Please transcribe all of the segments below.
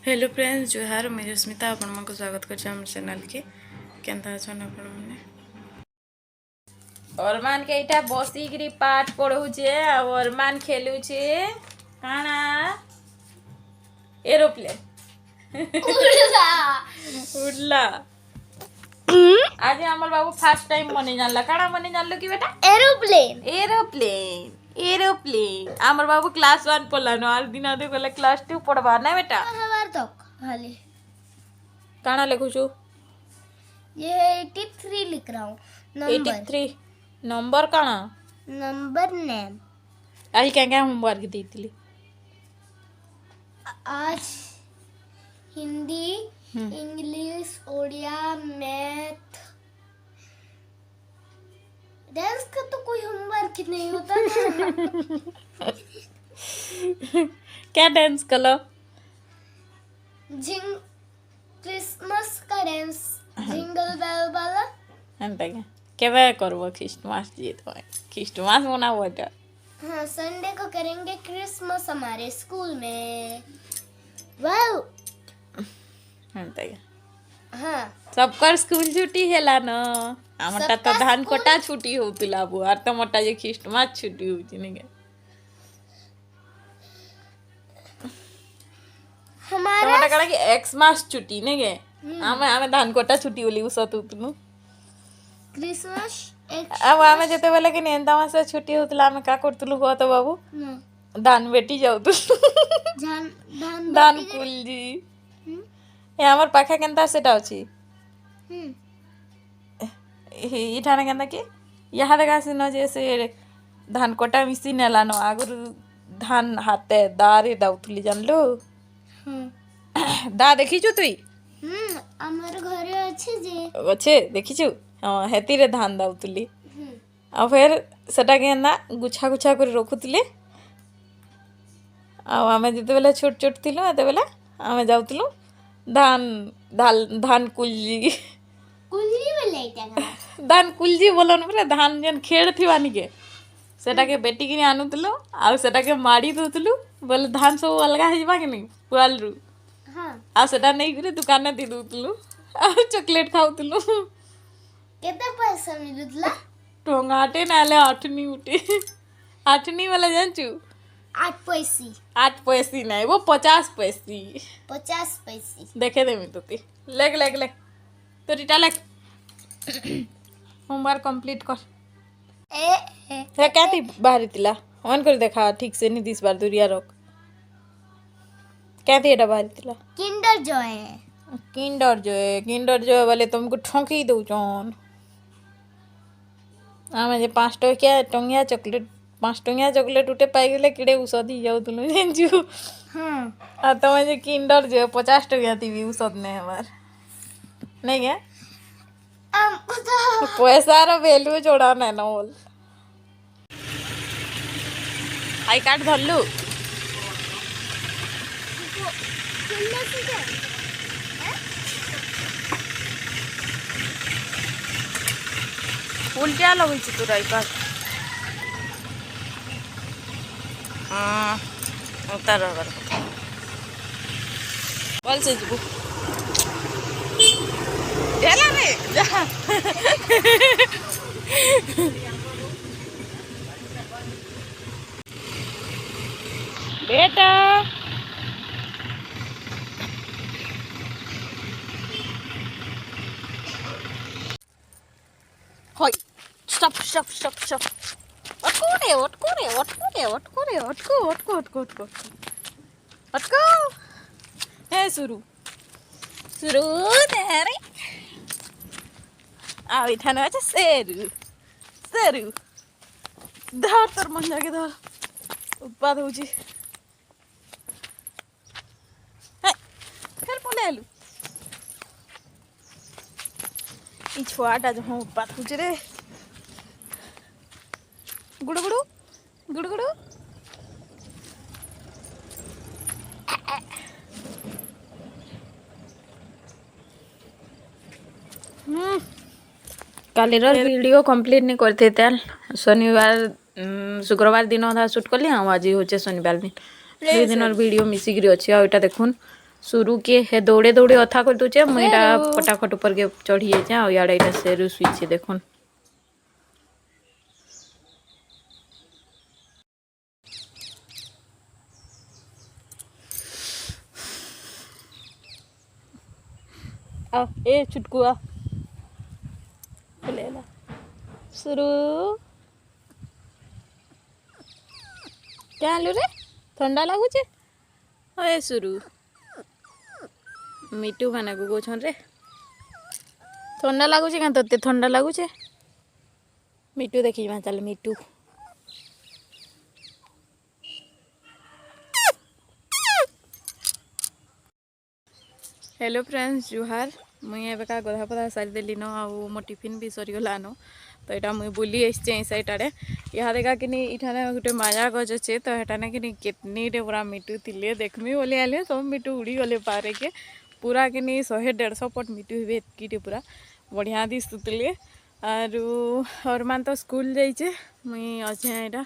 Hello friends जोहार मुझे स्मिता आपण को स्वागत कर चैनल के केनता छन आपण माने अरमान के इटा बसिकी पाठ पढ़ुचे अरमान खेलुचे काना एरोप्लेन उड़ला आज हमर बाबू फर्स्ट टाइम मने जानला काना मने जानलो कि बेटा एरोप्लेन एरोप्लेन एरोप्लेन हमर बाबू क्लास 1 पढ़लानो आज दिन आदे गले क्लास 2 पढ़बा ना बेटा हमार तक खाली काना लिखुछु ये 83 लिख रहा हूँ नंबर 83 नंबर काना नंबर नेम आज क्या होमवर्क देइतिली आज Hindi English Odia math dance का तो कोई होमवर्क नहीं होता ना क्या डांस कलो जिंग क्रिसमस का डांस जिंगल बेल वाला एंता केवे करबो क्रिसमस जी तो क्रिसमस मनाबो तो हाँ संडे को करेंगे क्रिसमस हमारे स्कूल में वाओ एंता हाँ सबकर स्कूल छुट्टी हैला न हमटा तो धान कोटा छुट्टी होतिला बु आर तो मोटा जे क्रिसमस छुट्टी होची ने हमारा मोटा कड़ा कि एक्समास छुट्टी ने गे आमे धान कोटा छुट्टी होली उसत उतनु क्रिसमस एक अब आमे जते बेले कि नेंदा मासे छुट्टी होतिला आमे का करतलु गो तो बाबू धान बेटी जाउतु धान धान धान कुलजी ए हमर पाखा केनता सेटा अछि इठाने केनता कि यहाँ देखा सिन जैसे धान कोटा मिसिन हेलानो आगुर धान हाते दारे दाउतली जानलु दा देखिछु तुई हमर घरे अछि जे अच्छे देखिछु हाँ हेती रे धान दाउतली आ फिर सेटा केनता गुछा गुछा कर रखुतले आ आमे जते बेले छोट छोट थिलु एते बेले आमे जाउतलु धान धान कुलजी कुल्ली वाला इटा धान कुलजी बोलन परे धान जन खेड़ थिवानी के सेटा के बेटी किनी आनुतलु आ सेटा के माड़ी दोतलु बोले धान सब अलगा हेजबा के नहीं पुआल रु हां आ सेटा नहीं करे दुकान में दे दोतलु आ चॉकलेट खाउतलु केते पैसा मिलुतला टोंगाटे नाले आठनी उठे आठनी वाला जानचू 8 पैसे 8 पैसे नहीं वो 50 पैसे 50 पैसे देखे दे मैं तोती लेग लेग लेग तो रिटा लेग होमवर्क कंप्लीट कर ए हे क्या थी बाहर तिला ऑन कर देखा ठीक से नहीं दिस बार दूरिया रोक क्या थी एटा बाहर तिला किंडर जो है वाले तुमको ठोकी दो चोन आमे जे 5 टकिया टंगिया चॉकलेट 5 टंगिया चॉकलेट उठे पाई गेले किडे उसदी जाऊ तुनु जेंजू हां आ तमे जे किंडर जो 50 टकिया थी भी उसद ने हमार नहीं क्या पैसा रो वैल्यू जोड़ा ना ना बोल आई कार्ड धरलु उल्टिया लगै छी तोरा आई कार्ड उतार बोल से जीबू चला रे जा बेटा होय स्टॉप स्टॉप स्टॉप स्टॉप अटको हे शुरू शुरू तेरे आ इठाने अच्छा सेरू सेरू धर तर मन जाके धर उत्पाद होची फिर पले आलू ई छुआटा जो उत्पाद होची रे गुड़ू गुड़ू गुड़ू गुड़ू कालीर वीडियो कंप्लीट नहीं करते थे शनिवार शुक्रवार दिन अधा शूट कली हाँ आज होचे शनिवार दिन दुई दिन वीडियो मिसिक अच्छे आटा देखुन सुरु के हे दौड़े दौड़े अथा कर दूचे मुई इटा फटाफट ऊपर के चढ़ी जाए और याडा इटा सेरु सुईछे देखुन। आ ए छुटकू आ ले ला सुरु क्या आलू रे ठंडा लगुचे ओए सुरु मिटू खाना को गोछन रे ठंडा लगुचे क्या तोते ठंडा लगुचे मिटू देखी चल मिटू हेलो फ्रेंड्स जुहार मुई एबेका गधा पधा सारी देली न आउ मो टिफिन भी सरीगलान तो यहाँ मुई बुली आसी सैट आड़े यहाँ देखा कि इठाने गोटे माया गज अच्छे तो हेटाने कि कितनी पूरा मिटू थिले देखमी बोली आले सब मिटू उड़ी गले पारे के पूरा कि 100-150 पट मिटू हे एतकी पूरा बढ़िया दिशुले और मान तो स्कूल जाइए मुई अच्छे यहाँ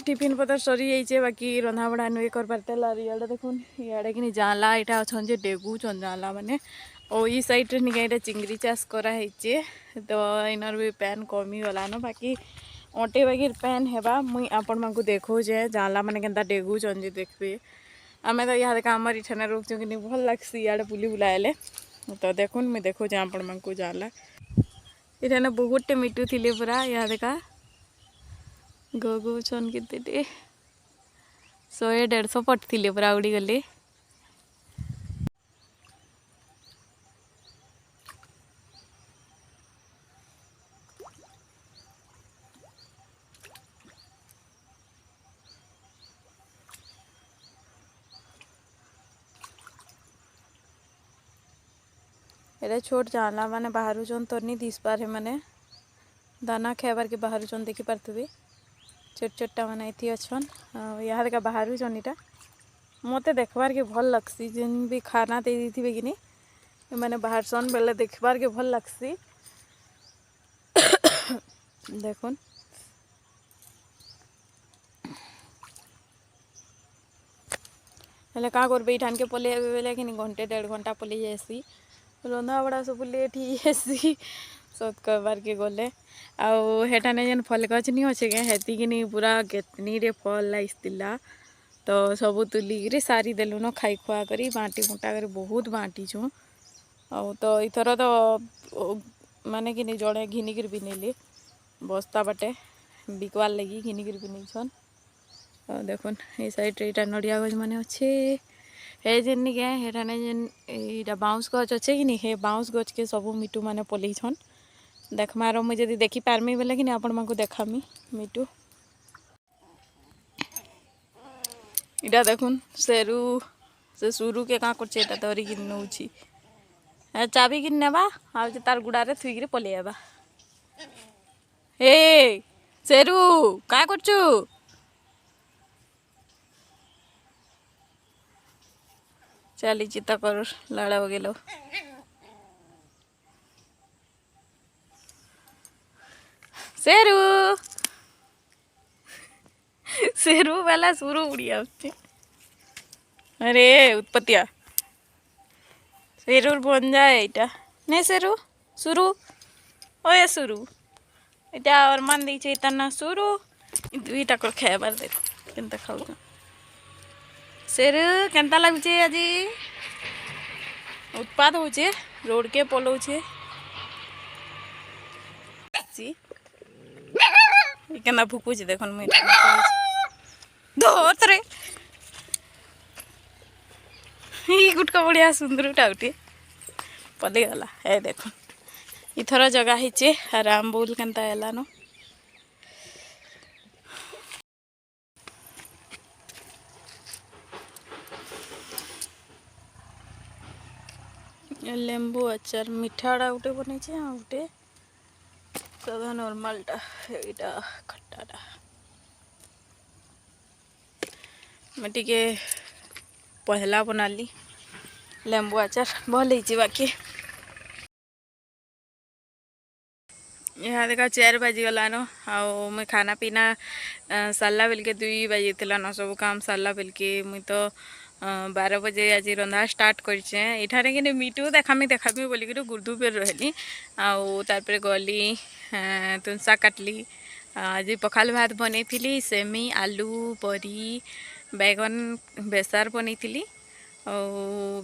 टिफिन पतर सरी जाइए बाकी रंधा बड़ा नुए कर पार्तेला इे देखुन इे कि जाला यहाँ अच्छा जे डेगुचन जाला माने और ई साइड निका चिंगरी चाष कराई तो इनर भी पैन कमी गलान बाकी अटे बाकी पैन हेबा मुई आपण मानक देखो जे जाला माने केनता डेगुचन जे देखबे आमे तो यहाँ देखा आमर इठाने रोकचु कि भल लगसी इे बुली बुलाएले तो देखुन मुई देखो जे आपण मानक जाला इठाने बहुत मिटू थिले पूरा यहाँ देखा गगुचन के 100-150 पट थिले पूरा उड़ी गले एटा छोट जाला माने बाहर चन तो नहीं दिस पारे माने दाना खाइबार के बाहर चन देखी पार्थबे छोट छोटा मैंने ये अच्छन यहाँ देखा बाहर चन इटा मत देखबार के भल लगसी जेन भी खाना दे दी कि नहीं मैंने बाहर सन बेले देखबार के भल लगसी देखुन हेल्ले क्या करबे ठान के पलि बेले कि 1-1.5 घंटा पलि जासी रंधा बड़ा सब लेट ही जासी सब करबार के गले आठाने जेन फल गच नहीं अच्छे क्या हेती कि नहीं पूरा केतनी रे फल आईला तो सब तुलिकी सारी देलु न खाई खुआ करी बाँटी बुटा कर बहुत बाँटी छूँ तो इथर तो माने कि नहीं जड़े घिनिकर भी नेली बस्ता बाटे बिकवार लगी घिनिकर भी नहीं छन देखुन ये साइड रे नड़िया गज माने अच्छे हे जेन नि क्या हेठाने जेन यहाँ बाउंस गच अच्छे कि नहीं हे बाउंस गच के सब मिटू माने पलि छन देखमार मुझे जब देखी पारमी बोले कि आपण मानक देखामी मिटू इटा देखुन सेरू से सुरु के क्या कर धरिक नौ चाबी कि नेबा आ तार गुड़ारे थुईक पलि आबा ए सेरू क्या करचु चली चिता कर लाड़ा बगेलो सेरू सेरू वाला सुरु उड़िया अरे उत्पत्तिया सेरू बन जाए इटा नहीं सेरू सुरु ओए सुरु इटा और मान दी इतना सुरु दुईटा कर खाइबार देख केनता खाऊ सेरू केनता लगुचे आज उत्पाद होचे रोड के पलौचे केना फुकुचे देखन मुई धोत रे ई गुटका बढ़िया सुंदर टाउटे पलि गला ए देखो इथर जगह हिचे आराम बोल केनता हैला न लेंबू अचार मिठाड़ा गोटे बन गोटे साधा नॉर्मलटा यहाँ खट्टाटा मैं टिके पहला बनाली लेंबू अचार भल ही बाकी यहाँ देखा 4 बाजिगलान आउ मैं खाना पीना सारला बेल के 2 बाजी न सब काम सारला बेल के मुई तो 12 बजे आज रंधा स्टार्ट करछे एठारे कि मीटू देखामी बोलिक गुर्दू पे रहली आउ तार गली तुलसा काटली आज पखाल भात बनई सेमी आलू बरी बैगन बेसार बनई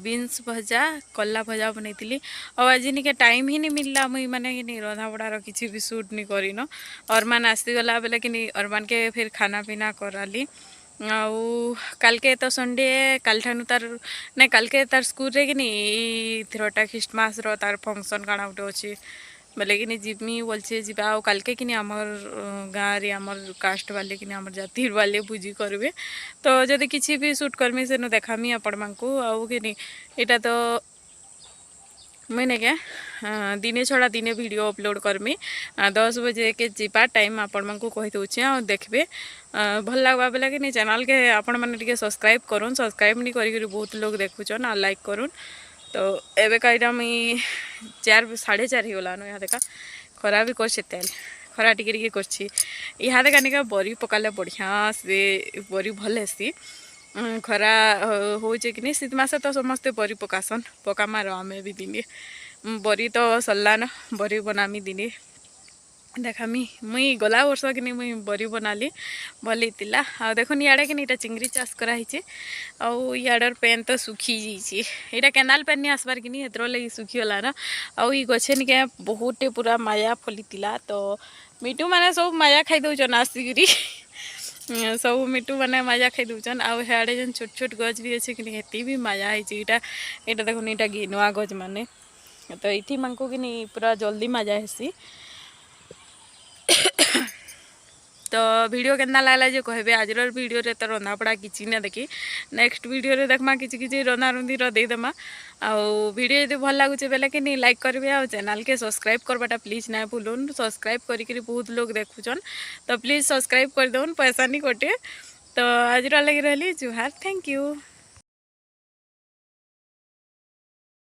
बीन्स भजा कला भजा बनई आज निके टाइम ही नहीं मिलला मुई माने कि रंधा बड़ार किसी भी शूट नहीं करिन अरमान आसीगला बेले कि अरमान के फिर खाना पीना कराली आउ काल के तो संडे काल ठानु तार नहीं काल के तार स्कूल रे कि थ्रोटा ख्रिस्टमास रो तार फंक्शन काना गोटे अच्छी बोले कि जिमी बोलছে जीवा आउ काल के कि आमर गाँव रे आमर कास्ट वाले कि आमर जाति वाले भोजी करबे तो जदि किसी भी शूट करमी सेनु देखामी आपण मानकू आउ कि एटा तो मैंने क्या दिने छड़ा दिने वीडियो अपलोड करमी 10 बजे के जीपा टाइम आपण मानकू कहि दउछि आ देखबे भल लागबा बेला कि चैनल के आपण माने टिके सब्सक्राइब करूँ सब्सक्राइब नहीं करी बहुत लोग देखुछन आ लाइक करूँ तो एबे कईटा मुई 4 साढ़े 4 ही गलानो यहाँ देखा खरा भी करछे तेल खरा टिके टिके करछि यहाँ देखा निका बरी पकाले बढ़िया से बरी भल हेसी खरा हो कि शीत मास तो समस्ते बरी पकासन पकामार आमे भी दिने बरी तो सरलान बरी बनामी दिने देखामी मुई गला वर्ष कि मुई बरी बनाली भल होता आ देखुन इे कि चिंगरी चाष कराई आउ इाड़र पेन तो सुखी जाइए यहाँ केनाल पेन नहीं आसबार कि हेतर लगे सुखीगलान आउ गछे निके बहुत पूरा माया फली तो मिटू मैंने सब माया खाई दौन आसिकी सब मिटू मैंने मजा खाई दौन आउ हेड़े जेन छोट छोट गज भी अच्छे कि हेती भी मजा होता यहाँ देखुन यहाँ गिनुआ गज माने तो ये मानकू कि पूरा जल्दी मजा हेसी तो वीडियो केना लागला जो कहबे आज वीडियो रे तो रंधा पड़ा किसी ना देखी नेक्स्ट वीडियो रे देखमा किसी रंधा रुंधी दे देमा आउ वीडियो यदि भल लगुचे बेले कि नहीं लाइक करबे आ चैनल के सब्सक्राइब करबाटा प्लीज ना भूलुन सब्सक्राइब करी बहुत लोग देखुचन तो प्लीज सब्सक्राइब कर दउन पैसा नहीं कटे तो आज लगी रहली जुहार थैंक यू।